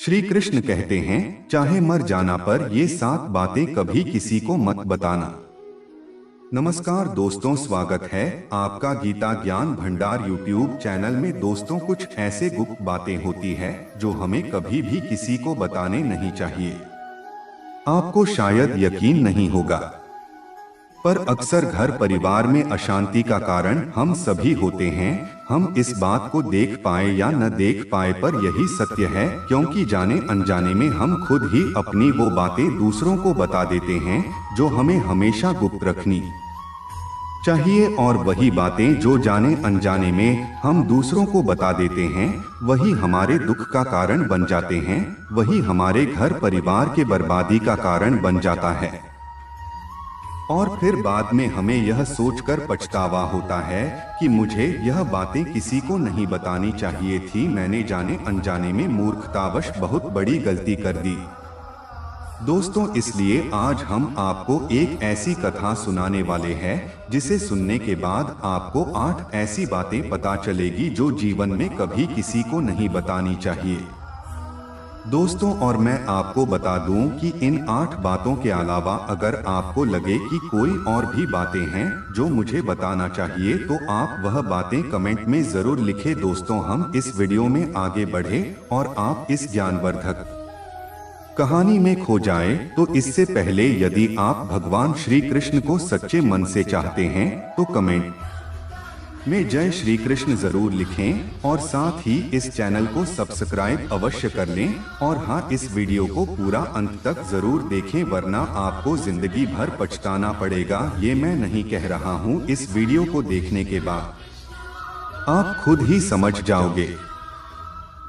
श्री कृष्ण कहते हैं, चाहे मर जाना पर ये 7 बातें कभी किसी को मत बताना। नमस्कार दोस्तों, स्वागत है आपका गीता ज्ञान भंडार यूट्यूब चैनल में। दोस्तों, कुछ ऐसे गुप्त बातें होती है जो हमें कभी भी किसी को बताने नहीं चाहिए। आपको शायद यकीन नहीं होगा, पर अक्सर घर परिवार में अशांति का कारण हम सभी होते हैं। हम इस बात को देख पाए या न देख पाए, पर यही सत्य है, क्योंकि जाने अनजाने में हम खुद ही अपनी वो बातें दूसरों को बता देते हैं जो हमें हमेशा गुप्त रखनी चाहिए। और वही बातें जो जाने अनजाने में हम दूसरों को बता देते हैं, वही हमारे दुख का कारण बन जाते हैं, वही हमारे घर परिवार के बर्बादी का कारण बन जाता है। और फिर बाद में हमें यह सोचकर पछतावा होता है कि मुझे यह बातें किसी को नहीं बतानी चाहिए थी, मैंने जाने अनजाने में मूर्खतावश बहुत बड़ी गलती कर दी। दोस्तों, इसलिए आज हम आपको एक ऐसी कथा सुनाने वाले हैं जिसे सुनने के बाद आपको 8 ऐसी बातें पता चलेगी जो जीवन में कभी किसी को नहीं बतानी चाहिए। दोस्तों, और मैं आपको बता दूं कि इन 8 बातों के अलावा अगर आपको लगे कि कोई और भी बातें हैं जो मुझे बताना चाहिए, तो आप वह बातें कमेंट में जरूर लिखें। दोस्तों, हम इस वीडियो में आगे बढ़े और आप इस ज्ञानवर्धक कहानी में खो जाएं, तो इससे पहले यदि आप भगवान श्री कृष्ण को सच्चे मन से चाहते हैं तो कमेंट में जय श्री कृष्ण जरूर लिखें और साथ ही इस चैनल को सब्सक्राइब अवश्य कर लें। और हाँ, इस वीडियो को पूरा अंत तक जरूर देखें, वरना आपको जिंदगी भर पछताना पड़ेगा। ये मैं नहीं कह रहा हूँ, इस वीडियो को देखने के बाद आप खुद ही समझ जाओगे।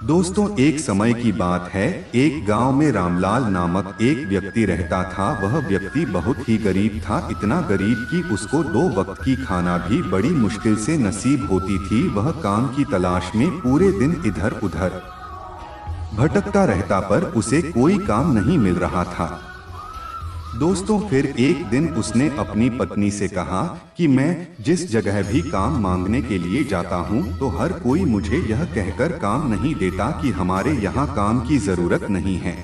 दोस्तों, एक समय की बात है, एक गांव में रामलाल नामक एक व्यक्ति रहता था। वह व्यक्ति बहुत ही गरीब था, इतना गरीब कि उसको 2 वक्त की खाना भी बड़ी मुश्किल से नसीब होती थी। वह काम की तलाश में पूरे दिन इधर उधर भटकता रहता, पर उसे कोई काम नहीं मिल रहा था। दोस्तों, फिर एक दिन उसने अपनी पत्नी से कहा कि मैं जिस जगह भी काम मांगने के लिए जाता हूँ, तो हर कोई मुझे यह कहकर काम नहीं देता कि हमारे यहाँ काम की जरूरत नहीं है।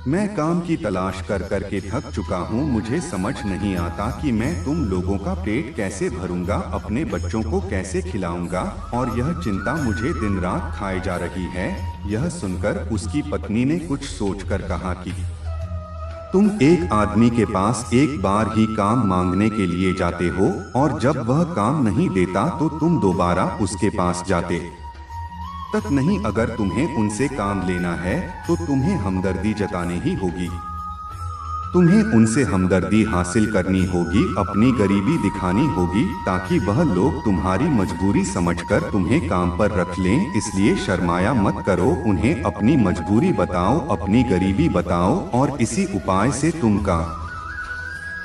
मैं काम की तलाश कर कर के थक चुका हूँ। मुझे समझ नहीं आता कि मैं तुम लोगों का पेट कैसे भरूंगा, अपने बच्चों को कैसे खिलाऊंगा, और यह चिंता मुझे दिन रात खाए जा रही है। यह सुनकर उसकी पत्नी ने कुछ सोचकर कहा कि तुम एक आदमी के पास एक बार ही काम मांगने के लिए जाते हो, और जब वह काम नहीं देता तो तुम दोबारा उसके पास जाते तक नहीं। अगर तुम्हें उनसे काम लेना है तो तुम्हें हमदर्दी जतानी ही होगी, तुम्हें उनसे हमदर्दी हासिल करनी होगी, अपनी गरीबी दिखानी होगी, ताकि वह लोग तुम्हारी मजबूरी समझकर तुम्हें काम पर रख लें। इसलिए शर्माया मत करो, उन्हें अपनी मजबूरी बताओ, अपनी गरीबी बताओ, और इसी उपाय से तुम काम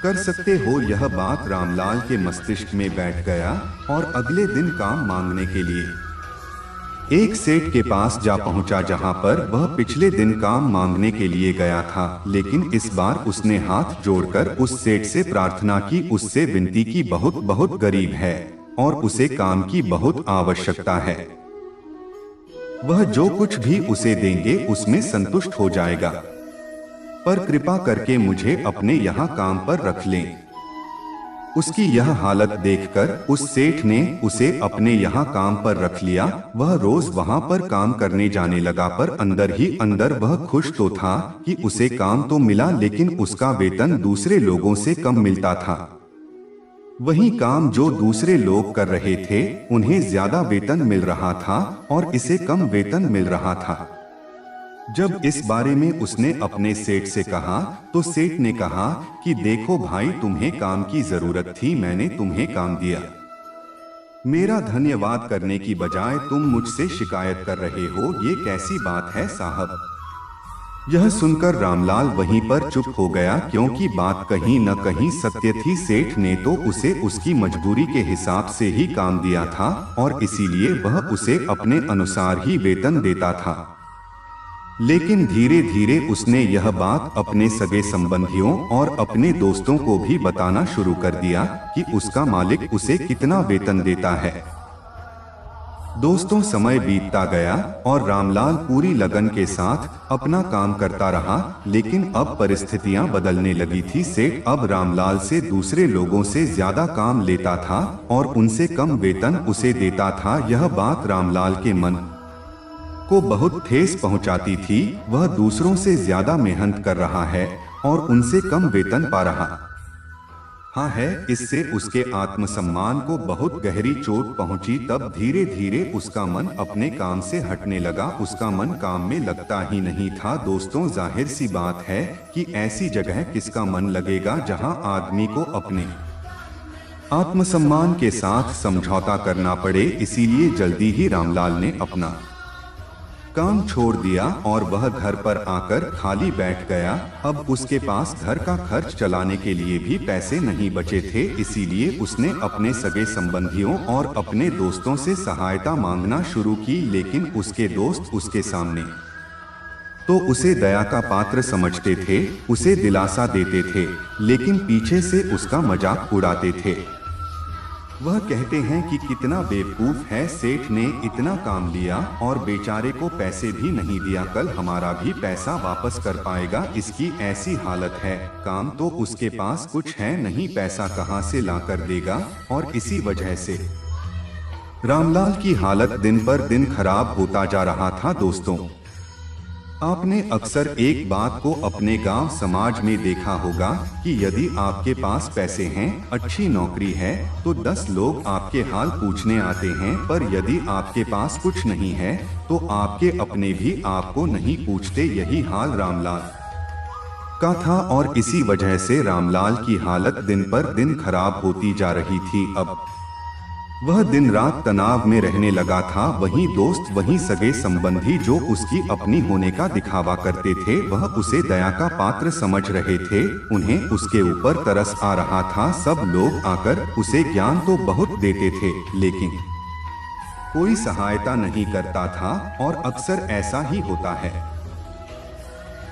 कर सकते हो। यह बात रामलाल के मस्तिष्क में बैठ गया और अगले दिन काम मांगने के लिए एक सेठ के पास जा पहुंचा, जहां पर वह पिछले दिन काम मांगने के लिए गया था। लेकिन इस बार उसने हाथ जोड़कर उस सेठ से प्रार्थना की, उससे विनती की, बहुत बहुत गरीब है और उसे काम की बहुत आवश्यकता है। वह जो कुछ भी उसे देंगे उसमें संतुष्ट हो जाएगा, पर कृपा करके मुझे अपने यहाँ काम पर रख लें। उसकी यह हालत देखकर उस सेठ ने उसे अपने यहाँ काम पर रख लिया। वह रोज वहाँ पर काम करने जाने लगा, पर अंदर ही अंदर वह खुश तो था कि उसे काम तो मिला, लेकिन उसका वेतन दूसरे लोगों से कम मिलता था। वही काम जो दूसरे लोग कर रहे थे, उन्हें ज्यादा वेतन मिल रहा था और इसे कम वेतन मिल रहा था। जब इस बारे में उसने अपने सेठ से कहा, तो सेठ ने कहा कि देखो भाई, तुम्हें काम की जरूरत थी, मैंने तुम्हें काम दिया। मेरा धन्यवाद करने की बजाय तुम मुझसे शिकायत कर रहे हो, ये कैसी बात है साहब। यह सुनकर रामलाल वहीं पर चुप हो गया, क्योंकि बात कहीं न कहीं सत्य थी। सेठ ने तो उसे उसकी मजबूरी के हिसाब से ही काम दिया था और इसीलिए वह उसे अपने अनुसार ही वेतन देता था। लेकिन धीरे धीरे उसने यह बात अपने सगे संबंधियों और अपने दोस्तों को भी बताना शुरू कर दिया कि उसका मालिक उसे कितना वेतन देता है। दोस्तों, समय बीतता गया और रामलाल पूरी लगन के साथ अपना काम करता रहा, लेकिन अब परिस्थितियां बदलने लगी थी। सेठ अब रामलाल से दूसरे लोगों से ज्यादा काम लेता था और उनसे कम वेतन उसे देता था। यह बात रामलाल के मन को बहुत ठेस पहुंचाती थी। वह दूसरों से ज्यादा मेहनत कर रहा है और उनसे कम वेतन पा रहा है। इससे उसके आत्मसम्मान को बहुत गहरी चोट पहुंची। तब धीरे धीरे उसका मन अपने काम से हटने लगा। उसका मन काम में लगता ही नहीं था। दोस्तों, जाहिर सी बात है कि ऐसी जगह किसका मन लगेगा जहां आदमी को अपने आत्मसम्मान के साथ समझौता करना पड़े। इसीलिए जल्दी ही रामलाल ने अपना काम छोड़ दिया और वह घर पर आकर खाली बैठ गया। अब उसके पास घर का खर्च चलाने के लिए भी पैसे नहीं बचे थे। इसीलिए उसने अपने सगे संबंधियों और अपने दोस्तों से सहायता मांगना शुरू की। लेकिन उसके दोस्त उसके सामने तो उसे दया का पात्र समझते थे, उसे दिलासा देते थे, लेकिन पीछे से उसका मजाक उड़ाते थे। वह कहते हैं कि कितना बेवकूफ है, सेठ ने इतना काम लिया और बेचारे को पैसे भी नहीं दिया। कल हमारा भी पैसा वापस कर पाएगा। इसकी ऐसी हालत है, काम तो उसके पास कुछ है नहीं, पैसा कहां से ला कर देगा। और इसी वजह से रामलाल की हालत दिन पर दिन खराब होता जा रहा था। दोस्तों, आपने अक्सर एक बात को अपने गांव समाज में देखा होगा कि यदि आपके पास पैसे हैं, अच्छी नौकरी है, तो 10 लोग आपके हाल पूछने आते हैं। पर यदि आपके पास कुछ नहीं है तो आपके अपने भी आपको नहीं पूछते। यही हाल रामलाल का था और इसी वजह से रामलाल की हालत दिन पर दिन खराब होती जा रही थी। अब वह दिन रात तनाव में रहने लगा था। वहीं दोस्त, वहीं सगे संबंधी जो उसकी अपनी होने का दिखावा करते थे, वह उसे दया का पात्र समझ रहे थे। उन्हें उसके ऊपर तरस आ रहा था। सब लोग आकर उसे ज्ञान तो बहुत देते थे, लेकिन कोई सहायता नहीं करता था। और अक्सर ऐसा ही होता है,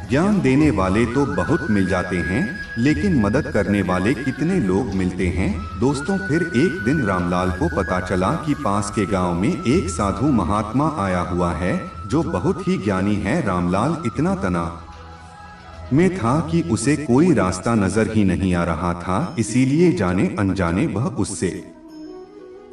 ज्ञान देने वाले तो बहुत मिल जाते हैं, लेकिन मदद करने वाले कितने लोग मिलते हैं। दोस्तों, फिर एक दिन रामलाल को पता चला कि पास के गांव में एक साधु महात्मा आया हुआ है जो बहुत ही ज्ञानी है। रामलाल इतना तनाव में था कि उसे कोई रास्ता नजर ही नहीं आ रहा था। इसीलिए जाने अनजाने वह उससे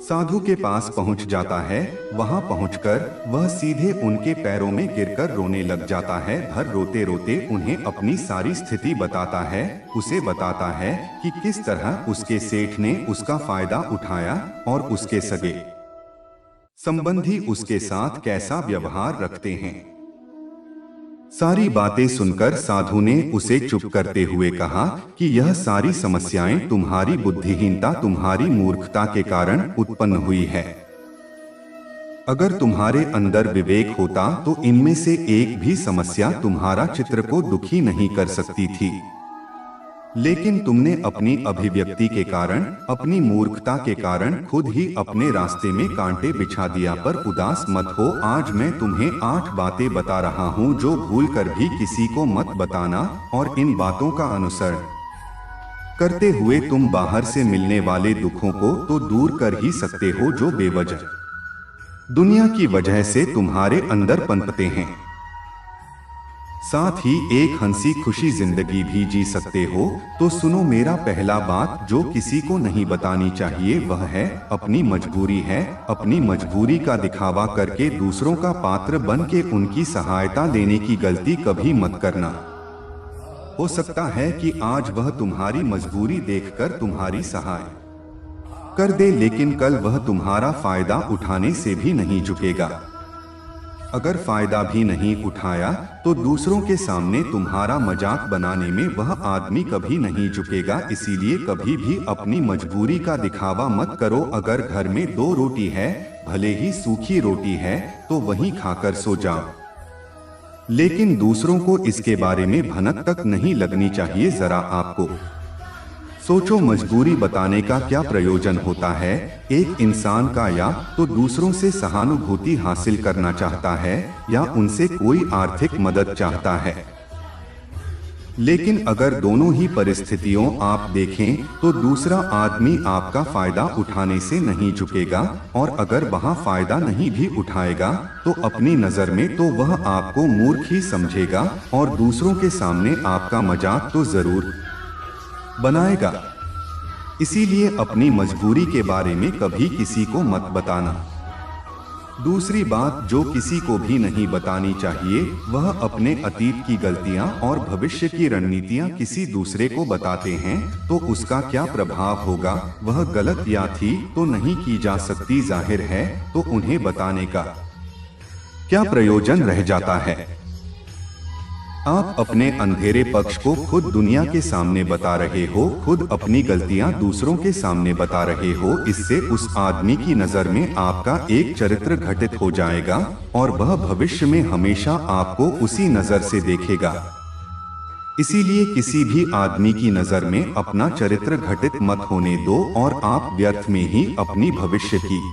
साधु के पास पहुंच जाता है। वहां पहुंचकर वह सीधे उनके पैरों में गिरकर रोने लग जाता है। भर रोते रोते उन्हें अपनी सारी स्थिति बताता है। उसे बताता है कि किस तरह उसके सेठ ने उसका फायदा उठाया और उसके सगे संबंधी उसके साथ कैसा व्यवहार रखते हैं। सारी बातें सुनकर साधु ने उसे चुप करते हुए कहा कि यह सारी समस्याएं तुम्हारी बुद्धिहीनता, तुम्हारी मूर्खता के कारण उत्पन्न हुई है। अगर तुम्हारे अंदर विवेक होता तो इनमें से एक भी समस्या तुम्हारा चित्र को दुखी नहीं कर सकती थी। लेकिन तुमने अपनी अभिव्यक्ति के कारण, अपनी मूर्खता के कारण खुद ही अपने रास्ते में कांटे बिछा दिया। पर उदास मत हो, आज मैं तुम्हें 8 बातें बता रहा हूँ जो भूलकर भी किसी को मत बताना। और इन बातों का अनुसरण करते हुए तुम बाहर से मिलने वाले दुखों को तो दूर कर ही सकते हो जो बेवजह दुनिया की वजह से तुम्हारे अंदर पनपते हैं। साथ ही एक हंसी खुशी जिंदगी भी जी सकते हो। तो सुनो, मेरा पहला बात जो किसी को नहीं बतानी चाहिए वह है अपनी मजबूरी है। अपनी मजबूरी का दिखावा करके दूसरों का पात्र बन के उनकी सहायता लेने की गलती कभी मत करना। हो सकता है कि आज वह तुम्हारी मजबूरी देखकर तुम्हारी सहायता कर दे, लेकिन कल वह तुम्हारा फायदा उठाने से भी नहीं झुकेगा। अगर फायदा भी नहीं उठाया तो दूसरों के सामने तुम्हारा मजाक बनाने में वह आदमी कभी नहीं झुकेगा। इसीलिए कभी भी अपनी मजबूरी का दिखावा मत करो। अगर घर में 2 रोटी है, भले ही सूखी रोटी है, तो वहीं खाकर सो जाओ, लेकिन दूसरों को इसके बारे में भनक तक नहीं लगनी चाहिए। जरा आपको सोचो, मजबूरी बताने का क्या प्रयोजन होता है एक इंसान का? या तो दूसरों से सहानुभूति हासिल करना चाहता है या उनसे कोई आर्थिक मदद चाहता है। लेकिन अगर दोनों ही परिस्थितियों आप देखें तो दूसरा आदमी आपका फायदा उठाने से नहीं झुकेगा, और अगर वहाँ फायदा नहीं भी उठाएगा तो अपनी नजर में तो वह आपको मूर्ख ही समझेगा और दूसरों के सामने आपका मजाक तो जरूर बनाएगा। इसीलिए अपनी मजबूरी के बारे में कभी किसी को मत बताना। दूसरी बात जो किसी को भी नहीं बतानी चाहिए, वह अपने अतीत की गलतियां और भविष्य की रणनीतियां किसी दूसरे को बताते हैं तो उसका क्या प्रभाव होगा, वह गलत या थी तो नहीं की जा सकती जाहिर है, तो उन्हें बताने का क्या प्रयोजन रह जाता है। आप अपने अंधेरे पक्ष को खुद दुनिया के सामने बता रहे हो, खुद अपनी गलतियां दूसरों के सामने बता रहे हो। इससे उस आदमी की नजर में आपका एक चरित्र घटित हो जाएगा और वह भविष्य में हमेशा आपको उसी नजर से देखेगा। इसीलिए किसी भी आदमी की नजर में अपना चरित्र घटित मत होने दो और आप व्यर्थ में ही अपनी भविष्य की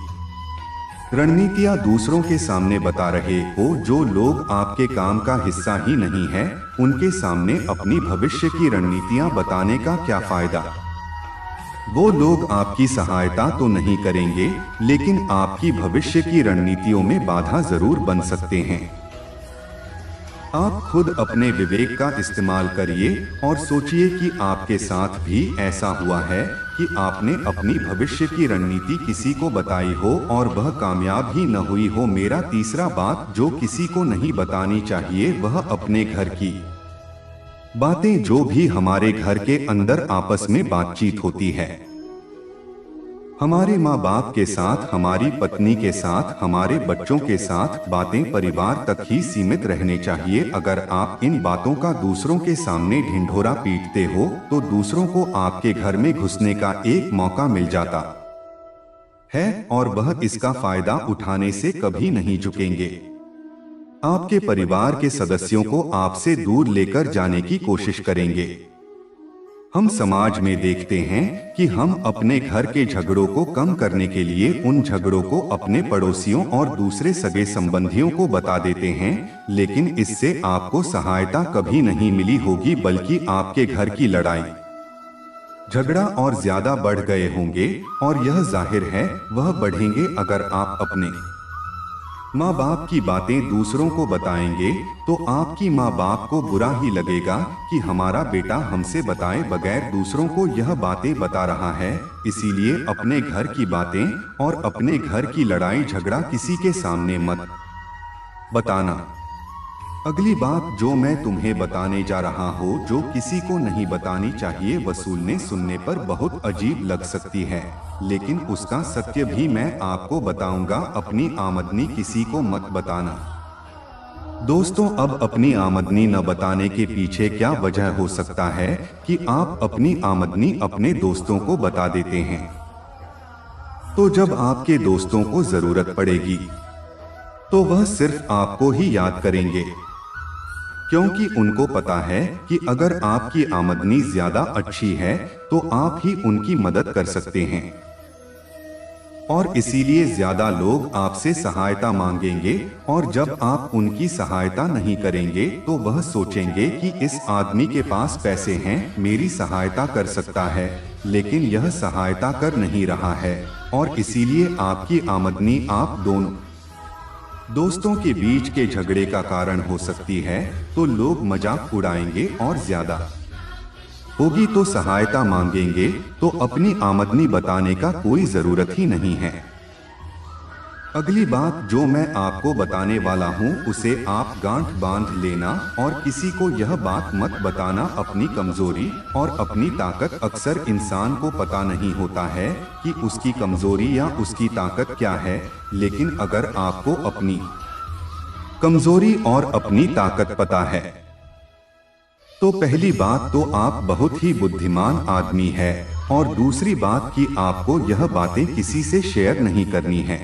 रणनीतियां दूसरों के सामने बता रहे हो। जो लोग आपके काम का हिस्सा ही नहीं है, उनके सामने अपनी भविष्य की रणनीतियां बताने का क्या फायदा। वो लोग आपकी सहायता तो नहीं करेंगे, लेकिन आपकी भविष्य की रणनीतियों में बाधा जरूर बन सकते हैं। आप खुद अपने विवेक का इस्तेमाल करिए और सोचिए कि आपके साथ भी ऐसा हुआ है कि आपने अपनी भविष्य की रणनीति किसी को बताई हो और वह कामयाब ही न हुई हो। मेरा तीसरा बात जो किसी को नहीं बतानी चाहिए, वह अपने घर की बातें, जो भी हमारे घर के अंदर आपस में बातचीत होती है, हमारे माँ बाप के साथ, हमारी पत्नी के साथ, हमारे बच्चों के साथ, बातें परिवार तक ही सीमित रहने चाहिए। अगर आप इन बातों का दूसरों के सामने ढिंढोरा पीटते हो तो दूसरों को आपके घर में घुसने का एक मौका मिल जाता है और वह इसका फायदा उठाने से कभी नहीं झुकेंगे। आपके परिवार के सदस्यों को आपसे दूर लेकर जाने की कोशिश करेंगे। हम समाज में देखते हैं कि हम अपने घर के झगड़ों को कम करने के लिए उन झगड़ों को अपने पड़ोसियों और दूसरे सगे संबंधियों को बता देते हैं, लेकिन इससे आपको सहायता कभी नहीं मिली होगी, बल्कि आपके घर की लड़ाई झगड़ा और ज्यादा बढ़ गए होंगे। और यह जाहिर है वह बढ़ेंगे अगर आप अपने माँ बाप की बातें दूसरों को बताएंगे तो आपकी माँ बाप को बुरा ही लगेगा कि हमारा बेटा हमसे बताए बगैर दूसरों को यह बातें बता रहा है। इसीलिए अपने घर की बातें और अपने घर की लड़ाई झगड़ा किसी के सामने मत बताना। अगली बात जो मैं तुम्हें बताने जा रहा हूँ, जो किसी को नहीं बतानी चाहिए, वसूलने सुनने पर बहुत अजीब लग सकती है, लेकिन उसका सत्य भी मैं आपको बताऊंगा। अपनी आमदनी किसी को मत बताना। दोस्तों, अब अपनी आमदनी न बताने के पीछे क्या वजह हो सकता है कि आप अपनी आमदनी अपने दोस्तों को बता देते हैं, तो जब आपके दोस्तों को जरूरत पड़ेगी तो वह सिर्फ आपको ही याद करेंगे, क्योंकि उनको पता है कि अगर आपकी आमदनी ज्यादा अच्छी है तो आप ही उनकी मदद कर सकते हैं, और इसीलिए ज्यादा लोग आपसे सहायता मांगेंगे। और जब आप उनकी सहायता नहीं करेंगे तो वह सोचेंगे कि इस आदमी के पास पैसे हैं, मेरी सहायता कर सकता है, लेकिन यह सहायता कर नहीं रहा है, और इसीलिए आपकी आमदनी आप दोनों दोस्तों के बीच के झगड़े का कारण हो सकती है। तो लोग मजाक उड़ाएंगे और ज्यादा होगी तो सहायता मांगेंगे, तो अपनी आमदनी बताने का कोई जरूरत ही नहीं है। अगली बात जो मैं आपको बताने वाला हूँ उसे आप गांठ बांध लेना और किसी को यह बात मत बताना। अपनी कमजोरी और अपनी ताकत, अक्सर इंसान को पता नहीं होता है कि उसकी कमजोरी या उसकी ताकत क्या है, लेकिन अगर आपको अपनी कमजोरी और अपनी ताकत पता है तो पहली बात तो आप बहुत ही बुद्धिमान आदमी है, और दूसरी बात कि आपको यह बातें किसी से शेयर नहीं करनी है,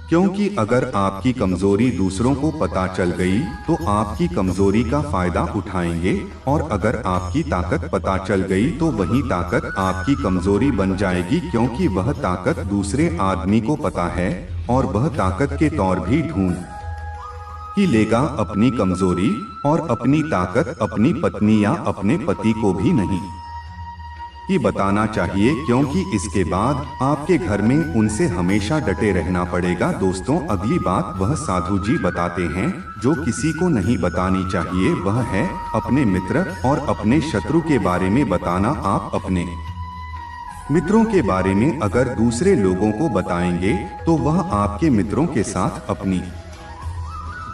क्योंकि अगर आपकी कमजोरी दूसरों को पता चल गई तो आपकी कमजोरी का फायदा उठाएंगे, और अगर आपकी ताकत पता चल गई तो वही ताकत आपकी कमजोरी बन जाएगी, क्योंकि वह ताकत दूसरे आदमी को पता है और वह ताकत के तौर भी ढूंढ कि लेगा अपनी कमजोरी और अपनी ताकत अपनी पत्नी या अपने पति को भी नहीं कि बताना चाहिए, क्योंकि इसके बाद आपके घर में उनसे हमेशा डटे रहना पड़ेगा। दोस्तों, अगली बात वह साधु जी बताते हैं जो किसी को नहीं बतानी चाहिए, वह है अपने मित्र और अपने शत्रु के बारे में बताना। आप अपने मित्रों के बारे में अगर दूसरे लोगों को बताएंगे तो वह आपके मित्रों के साथ अपनी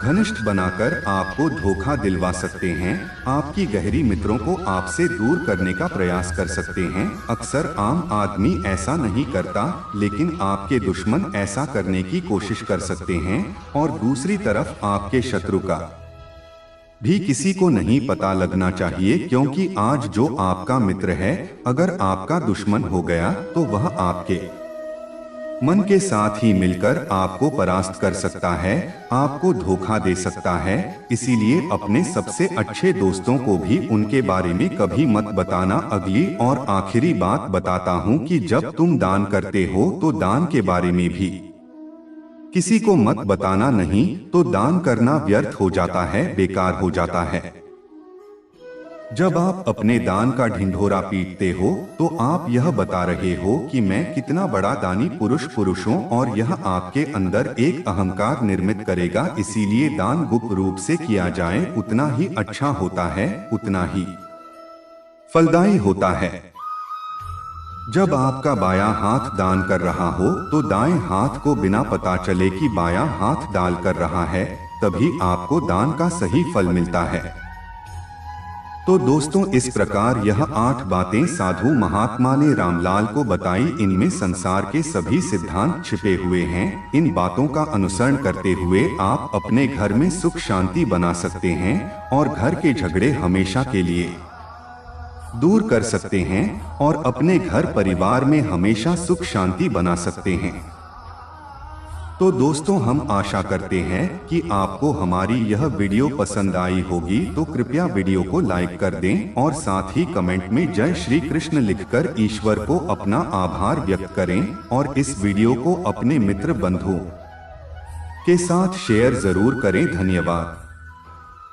घनिष्ठ बनाकर आपको धोखा दिलवा सकते हैं, आपकी गहरी मित्रों को आपसे दूर करने का प्रयास कर सकते हैं। अक्सर आम आदमी ऐसा नहीं करता, लेकिन आपके दुश्मन ऐसा करने की कोशिश कर सकते हैं। और दूसरी तरफ आपके शत्रु का भी किसी को नहीं पता लगना चाहिए, क्योंकि आज जो आपका मित्र है अगर आपका दुश्मन हो गया तो वह आपके मन के साथ ही मिलकर आपको परास्त कर सकता है, आपको धोखा दे सकता है। इसीलिए अपने सबसे अच्छे दोस्तों को भी उनके बारे में कभी मत बताना। अगली और आखिरी बात बताता हूँ कि जब तुम दान करते हो तो दान के बारे में भी किसी को मत बताना, नहीं तो दान करना व्यर्थ हो जाता है, बेकार हो जाता है। जब आप अपने दान का ढिंढोरा पीटते हो तो आप यह बता रहे हो कि मैं कितना बड़ा दानी पुरुष हूँ, और यह आपके अंदर एक अहंकार निर्मित करेगा। इसीलिए दान गुप्त रूप से किया जाए उतना ही अच्छा होता है, उतना ही फलदायी होता है। जब आपका बायां हाथ दान कर रहा हो तो दाएं हाथ को बिना पता चले कि बायां हाथ डाल कर रहा है, तभी आपको दान का सही फल मिलता है। तो दोस्तों, इस प्रकार यह 8 बातें साधु महात्मा ने रामलाल को बताई। इनमें संसार के सभी सिद्धांत छिपे हुए हैं। इन बातों का अनुसरण करते हुए आप अपने घर में सुख शांति बना सकते हैं और घर के झगड़े हमेशा के लिए दूर कर सकते हैं और अपने घर परिवार में हमेशा सुख शांति बना सकते हैं। तो दोस्तों, हम आशा करते हैं कि आपको हमारी यह वीडियो पसंद आई होगी, तो कृपया वीडियो को लाइक कर दें और साथ ही कमेंट में जय श्री कृष्ण लिखकर ईश्वर को अपना आभार व्यक्त करें। और इस वीडियो को अपने मित्र बंधुओं के साथ शेयर जरूर करें। धन्यवाद।